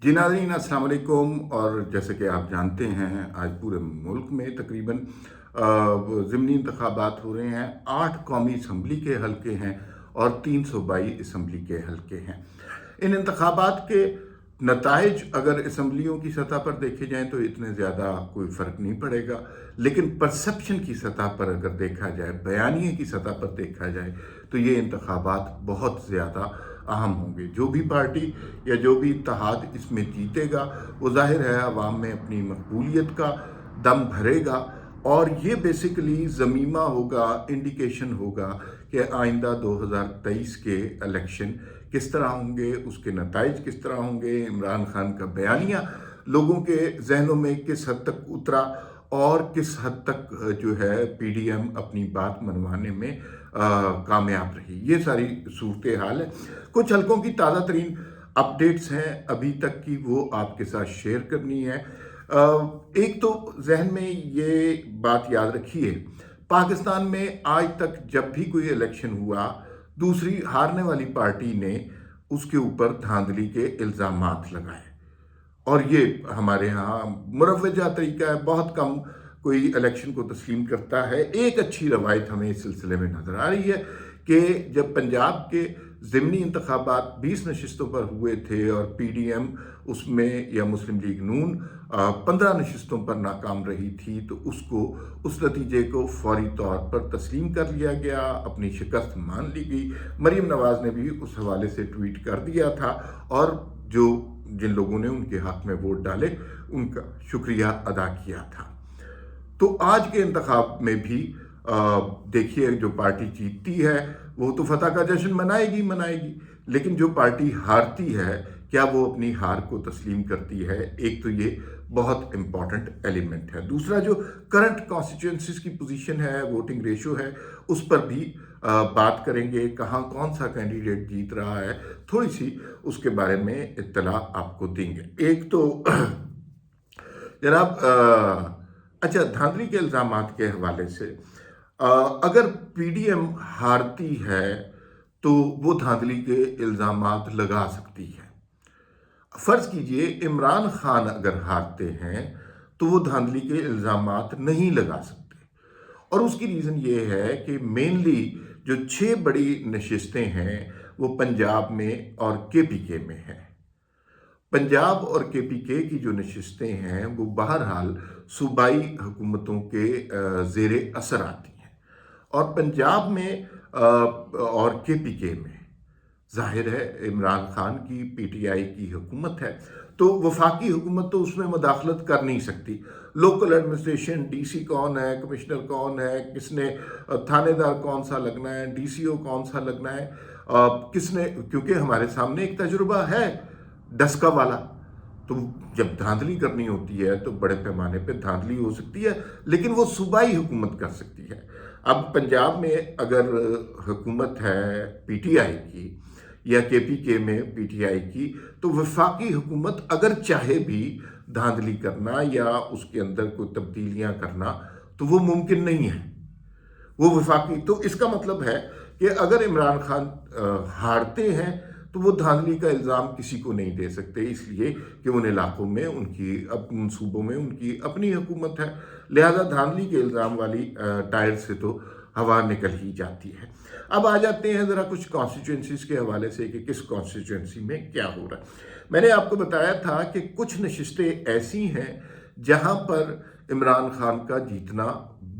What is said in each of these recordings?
जी नाज़रीन अस्सलाम वालेकुम। और जैसे कि आप जानते हैं आज पूरे मुल्क में तकरीबन ज़िमनी इंतखाबात हो रहे हैं। 8 कौमी असम्बली के हलके हैं और 3 सूबाई असम्बली के हलके हैं। इन इंतखाबात के नताइज अगर असम्बलियों की सतह पर देखे जाएं तो इतने ज़्यादा कोई फ़र्क नहीं पड़ेगा, लेकिन परसेप्शन की सतह पर अगर देखा जाए, बयानिए की सतह पर देखा जाए तो ये इंतखाबात बहुत ज़्यादा अहम होंगे। जो भी पार्टी या जो भी इत्तेहाद इसमें जीतेगा वो जाहिर है अवाम में अपनी मकबूलियत का दम भरेगा, और ये बेसिकली ज़मीमा होगा, इंडिकेशन होगा कि आइंदा 2023 के इलेक्शन किस तरह होंगे, उसके नताइज किस तरह होंगे, इमरान खान का बयानिया लोगों के जहनों में किस हद तक उतरा और किस हद तक जो है पीडीएम अपनी बात मनवाने में कामयाब रही। ये सारी सूरत हाल है। कुछ हलकों की ताज़ा तरीन अपडेट्स हैं अभी तक की, वो आपके साथ शेयर करनी है। एक तो जहन में ये बात याद रखिए, पाकिस्तान में आज तक जब भी कोई इलेक्शन हुआ दूसरी हारने वाली पार्टी ने उसके ऊपर धांधली के इल्ज़ामात लगाए, और ये हमारे यहाँ मुरव्वजा तरीका है। बहुत कम कोई इलेक्शन को तस्लीम करता है। एक अच्छी रवायत हमें इस सिलसिले में नज़र आ रही है कि जब पंजाब के ज़िमनी इंतखाबात 20 नशिस्तों पर हुए थे और पीडीएम उसमें या मुस्लिम लीग नून 15 नशिस्तों पर नाकाम रही थी, तो उसको उस नतीजे को फौरी तौर पर तस्लीम कर लिया गया, अपनी शिकस्त मान ली गई। मरीम नवाज़ ने भी उस हवाले से ट्वीट कर दिया था और जिन लोगों ने उनके हक में वोट डाले उनका शुक्रिया अदा किया था। तो आज के इंतखाब में भी देखिए, जो पार्टी जीतती है वो तो फतह का जश्न मनाएगी, लेकिन जो पार्टी हारती है क्या वो अपनी हार को तस्लीम करती है? एक तो ये बहुत इंपॉर्टेंट एलिमेंट है। दूसरा, जो करंट कॉन्स्टिट्यूंसीज की पोजीशन है, वोटिंग रेशो है, उस पर भी बात करेंगे। कहाँ कौन सा कैंडिडेट जीत रहा है, थोड़ी सी उसके बारे में इत्तला आपको देंगे। एक तो जनाब अच्छा, धांधली के इल्ज़ामात के हवाले से अगर पीडीएम हारती है तो वो धांधली के इल्ज़ामात लगा सकती है। फर्ज कीजिए इमरान खान अगर हारते हैं तो वो धांधली के इल्ज़ामात नहीं लगा सकते, और उसकी रीज़न ये है कि मेनली जो 6 बड़ी नशिस्तें हैं वो पंजाब में और केपीके में हैं। पंजाब और केपीके की जो नशिस्तें हैं वो बहरहाल सूबाई हुकूमतों के ज़ेरे असर आती हैं, और पंजाब में और केपीके में जाहिर है इमरान खान की पीटीआई की हुकूमत है, तो वफाकी हुकूमत तो उसमें मुदाखलत कर नहीं सकती। लोकल एडमिनिस्ट्रेशन, डीसी कौन है, कमिश्नर कौन है, किसने थानेदार कौन सा लगना है, डीसीओ कौन सा लगना है, किसने, क्योंकि हमारे सामने एक तजुर्बा है डस्का वाला। तो जब धांधली करनी होती है तो बड़े पैमाने पे धांधली हो सकती है, लेकिन वो सूबाई हुकूमत कर सकती है। अब पंजाब में अगर हुकूमत है पीटीआई की या केपीके में पीटीआई की, तो वफाकी हुकूमत अगर चाहे भी धांधली करना या उसके अंदर कोई तब्दीलियां करना तो वो मुमकिन नहीं है, वो वफाकी। तो इसका मतलब है कि अगर इमरान खान हारते हैं तो वो धांधली का इल्ज़ाम किसी को नहीं दे सकते, इसलिए कि उन इलाकों में उन सूबों में उनकी अपनी हुकूमत है, लिहाजा धांधली के इल्ज़ाम वाली टायर से तो हवा निकल ही जाती है। अब आ जाते हैं ज़रा कुछ कॉन्स्टिट्यूंसीज के हवाले से कि किस कॉन्स्टिट्यूंसी में क्या हो रहा है। मैंने आपको बताया था कि कुछ नशिस्तें ऐसी हैं जहां पर इमरान खान का जीतना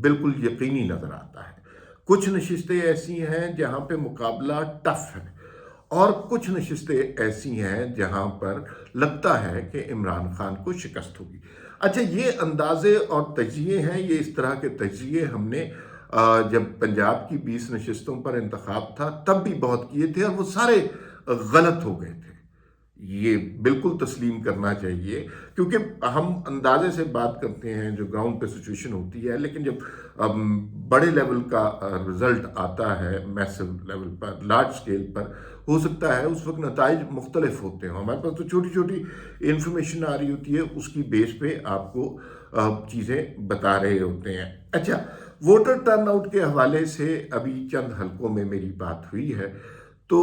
बिल्कुल यकीनी नज़र आता है, कुछ नशिस्तें ऐसी हैं जहां पे मुकाबला टफ है, और कुछ नशिस्तें ऐसी हैं जहां पर लगता है कि इमरान खान को शिकस्त होगी। अच्छा, ये अंदाजे और तजिए हैं, ये इस तरह के तजिए हमने जब पंजाब की 20 नशिस्तों पर इंतखाब था तब भी बहुत किए थे, और वो सारे गलत हो गए थे। ये बिल्कुल तस्लीम करना चाहिए, क्योंकि हम अंदाजे से बात करते हैं जो ग्राउंड पे सिचुएशन होती है, लेकिन जब बड़े लेवल का रिजल्ट आता है, मैसिव लेवल पर, लार्ज स्केल पर, हो सकता है उस वक्त नताइज मुख्तलिफ होते हैं। हमारे पास तो छोटी छोटी इंफॉर्मेशन आ रही होती है, उसकी बेस पे आपको चीज़ें बता रहे होते हैं। अच्छा, वोटर टर्नआउट के हवाले से अभी चंद हलकों में मेरी बात हुई है, तो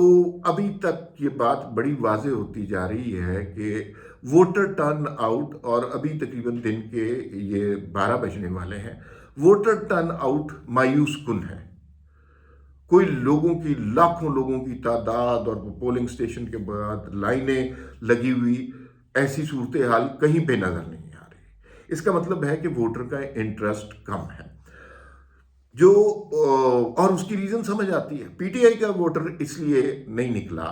अभी तक ये बात बड़ी वाज़ेह होती जा रही है कि वोटर टर्न आउट, और अभी तकरीबन दिन के ये 12 बजने वाले हैं, वोटर टर्न आउट मायूस कुन है। कोई लोगों की, लाखों लोगों की तादाद और पोलिंग स्टेशन के बाद लाइनें लगी हुई, ऐसी सूरत हाल कहीं पे नज़र नहीं आ रही। इसका मतलब है कि वोटर का इंटरेस्ट कम है। जो और उसकी रीज़न समझ आती है। पीटीआई का वोटर इसलिए नहीं निकला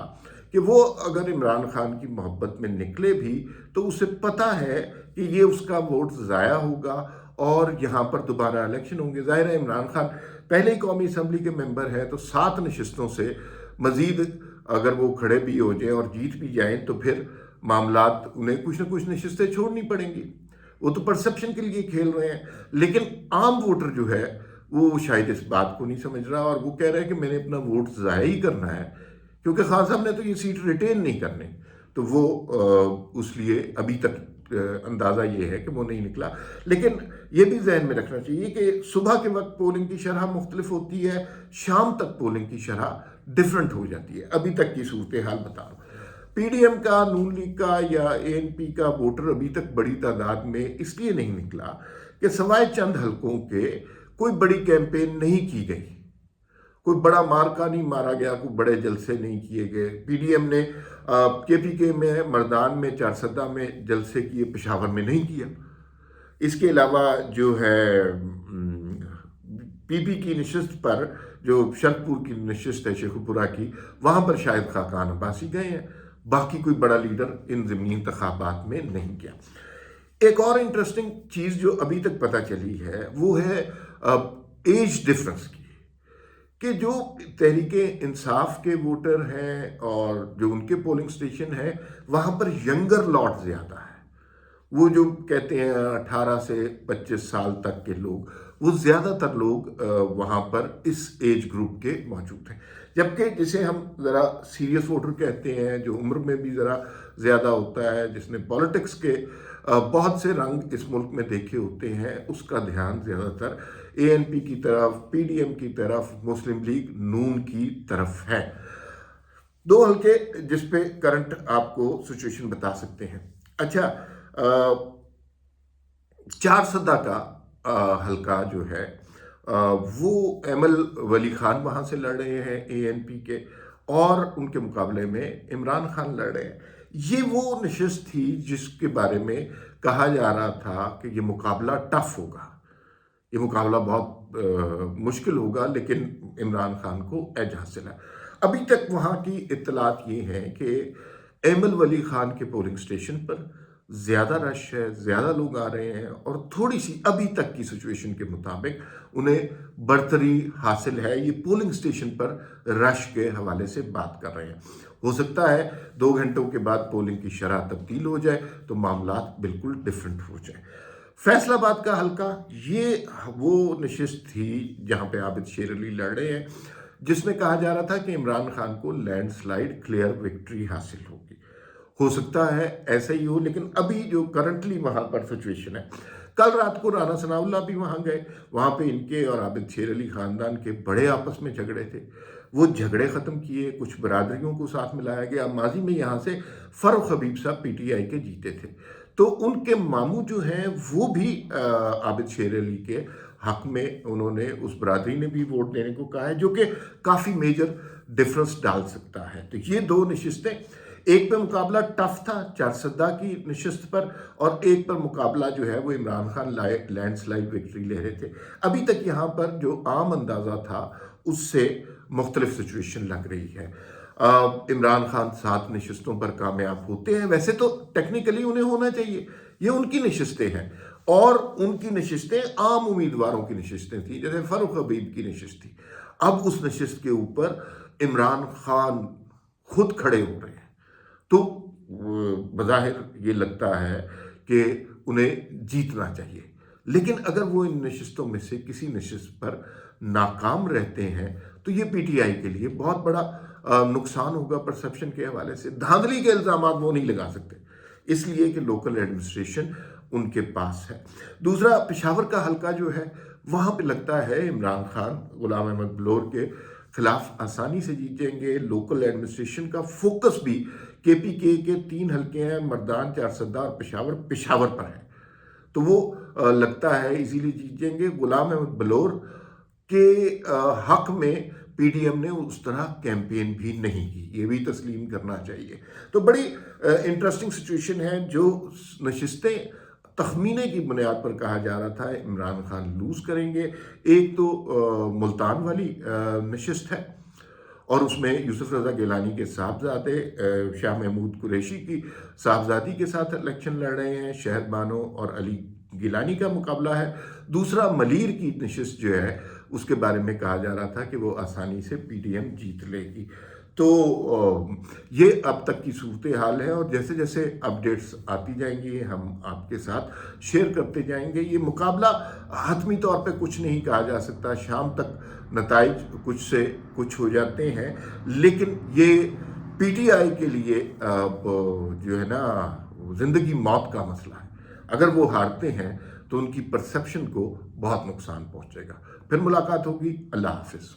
कि वो अगर इमरान खान की मोहब्बत में निकले भी तो उसे पता है कि ये उसका वोट ज़ाया होगा और यहाँ पर दोबारा इलेक्शन होंगे। ज़ाहिर है इमरान खान पहले ही कौमी असम्बली के मेंबर हैं, तो 7 नशिस्तों से मज़ीद अगर वो खड़े भी हो जाएं और जीत भी जाएं तो फिर मामलात, उन्हें कुछ ना कुछ नशिस्तें छोड़नी पड़ेंगी। वो तो परसेप्शन के लिए खेल रहे हैं, लेकिन आम वोटर जो है वो शायद इस बात को नहीं समझ रहा, और वो कह रहा है कि मैंने अपना वोट ज़ाया ही करना है क्योंकि खान साहब ने तो ये सीट रिटेन नहीं करनी। तो वो उस लिए अभी तक अंदाज़ा ये है कि वो नहीं निकला। लेकिन ये भी जहन में रखना चाहिए कि सुबह के वक्त पोलिंग की शरह मुख्तलिफ होती है, शाम तक पोलिंग की शरह डिफरेंट हो जाती है। अभी तक की सूरत हाल बता रहा हूँ। पीडीएम का, नून लीग का या एएनपी का वोटर अभी तक बड़ी तादाद में इसलिए नहीं निकला कि सवाए चंद हलकों के कोई बड़ी कैंपेन नहीं की गई, कोई बड़ा मार्का नहीं मारा गया, कोई बड़े जलसे नहीं किए गए। पीडीएम ने केपीके में, मर्दान में, चारसदा में जलसे किए, पेशावर में नहीं किया। इसके अलावा जो है पीपी की नशिस्त पर, जो शरकपुर की नशिस्त है शेखुपुरा की, वहाँ पर शायद खाकान अब्बासी गए हैं। बाकी कोई बड़ा लीडर इन ज़मीनी इंतखाबात में नहीं गया। एक और इंटरेस्टिंग चीज़ जो अभी तक पता चली है वो है एज डिफरेंस की, कि जो तहरीके इंसाफ के वोटर हैं और जो उनके पोलिंग स्टेशन है वहाँ पर यंगर लॉट ज़्यादा है। वो जो कहते हैं 18 से 25 साल तक के लोग, वो ज़्यादातर लोग वहाँ पर इस एज ग्रुप के मौजूद हैं। जबकि जिसे हम ज़रा सीरियस वोटर कहते हैं, जो उम्र में भी ज़रा ज़्यादा होता है, जिसने पॉलिटिक्स के बहुत से रंग इस मुल्क में देखे होते हैं, उसका ध्यान ज़्यादातर एएनपी की तरफ, पीडीएम की तरफ, मुस्लिम लीग नून की तरफ है। 2 हल्के जिस पे करंट आपको सिचुएशन बता सकते हैं। अच्छा, चारसदा का हल्का जो है वो एमल वली खान वहाँ से लड़ रहे हैं एएनपी के, और उनके मुकाबले में इमरान खान लड़ रहे हैं। ये वो नशिस्त थी जिसके बारे में कहा जा रहा था कि ये मुकाबला टफ होगा, ये मुकाबला बहुत मुश्किल होगा, लेकिन इमरान खान को एज हासिल है। अभी तक वहाँ की इत्तलात ये है कि एमल वली खान के पोलिंग स्टेशन पर ज़्यादा रश है, ज़्यादा लोग आ रहे हैं, और थोड़ी सी अभी तक की सिचुएशन के मुताबिक उन्हें बर्तरी हासिल है। ये पोलिंग स्टेशन पर रश के हवाले से बात कर रहे हैं। हो सकता है 2 घंटों के बाद पोलिंग की शरह तब्दील हो जाए तो मामलात बिल्कुल डिफरेंट हो जाए। फैसलाबाद का हल्का, ये वो नशिस्त थी जहाँ पे आबिद शेर अली लड़ रहे हैं, जिसमें कहा जा रहा था कि इमरान खान को लैंडस्लाइड क्लियर विक्ट्री हासिल होगी। हो सकता है ऐसा ही हो, लेकिन अभी जो करंटली वहाँ पर सिचुएशन है, कल रात को राना सनाउल्लाह भी वहाँ गए, वहाँ पे इनके और आबिद शेर अली ख़ानदान के बड़े आपस में झगड़े थे, वो झगड़े ख़त्म किए, कुछ बरादरियों को साथ मिलाया गया। माजी में यहाँ से फ़ारूक हबीब साहब पीटीआई के जीते थे, तो उनके मामू जो हैं वो भी आबिद शेर अली के हक में, उन्होंने, उस बरादरी ने भी वोट देने को कहा है, जो कि काफ़ी मेजर डिफरेंस डाल सकता है। तो ये 2 नशिस्तें, एक पे मुकाबला टफ था चारसदा की नशिस्त पर, और एक पर मुकाबला जो है वो इमरान खान लैंडस्लाइड विक्ट्री ले रहे थे। अभी तक यहाँ पर जो आम अंदाज़ा था उससे मुख्तलिफ सिचुएशन लग रही है। इमरान खान 7 नशिस्तों पर कामयाब होते हैं, वैसे तो टेक्निकली उन्हें होना चाहिए, ये उनकी नशिस्तें हैं, और उनकी नशिस्तें आम उम्मीदवारों की नशिस्तें थी, जैसे फ़ारूक हबीब की नशिस्त थी। अब उस नशिस्त के ऊपर इमरान खान खुद खड़े हो रहे हैं, तो बज़ाहिर ये लगता है कि उन्हें जीतना चाहिए। लेकिन अगर वो इन नशिस्तों में से किसी नशिस्त पर नाकाम रहते हैं तो ये पीटीआई के लिए बहुत बड़ा नुकसान होगा परसेप्शन के हवाले से। धांधली के इल्ज़ामात वो नहीं लगा सकते, इसलिए कि लोकल एडमिनिस्ट्रेशन उनके पास है। दूसरा, पेशावर का हल्का जो है, वहाँ पे लगता है इमरान खान गुलाम अहमद बलोर के खिलाफ आसानी से जीत जाएंगे। लोकल एडमिनिस्ट्रेशन का फोकस भी केपीके के 3 हल्के हैं, मर्दान, चारसद्दा और पेशावर पर है, तो वो लगता है इजीली जीत जाएंगे। गुलाम अहमद बलोर के हक में पीडीएम ने उस तरह कैंपेन भी नहीं की, ये भी तस्लीम करना चाहिए। तो बड़ी इंटरेस्टिंग सिचुएशन है। जो नशिस्तें तखमीने की बुनियाद पर कहा जा रहा था इमरान खान लूज करेंगे, एक तो मुल्तान वाली नशिस्त है और उसमें यूसुफ रज़ा गिलानी के साहबजादे शाह महमूद कुरैशी की साहबजादी के साथ इलेक्शन लड़ रहे हैं। शहद बानो और अली गिलानी का मुकाबला है। दूसरा मलीर की नशिस्त जो है उसके बारे में कहा जा रहा था कि वो आसानी से पीडीएम जीत लेगी। तो ये अब तक की सूरत हाल है और जैसे जैसे अपडेट्स आती जाएंगी हम आपके साथ शेयर करते जाएंगे। ये मुकाबला हतमी तौर पे कुछ नहीं कहा जा सकता, शाम तक नताइज कुछ से कुछ हो जाते हैं, लेकिन ये पीटीआई के लिए जो है ना ज़िंदगी मौत का मसला है। अगर वो हारते हैं तो उनकी परसेप्शन को बहुत नुकसान पहुंचेगा। फिर मुलाकात होगी। अल्लाह हाफिज़।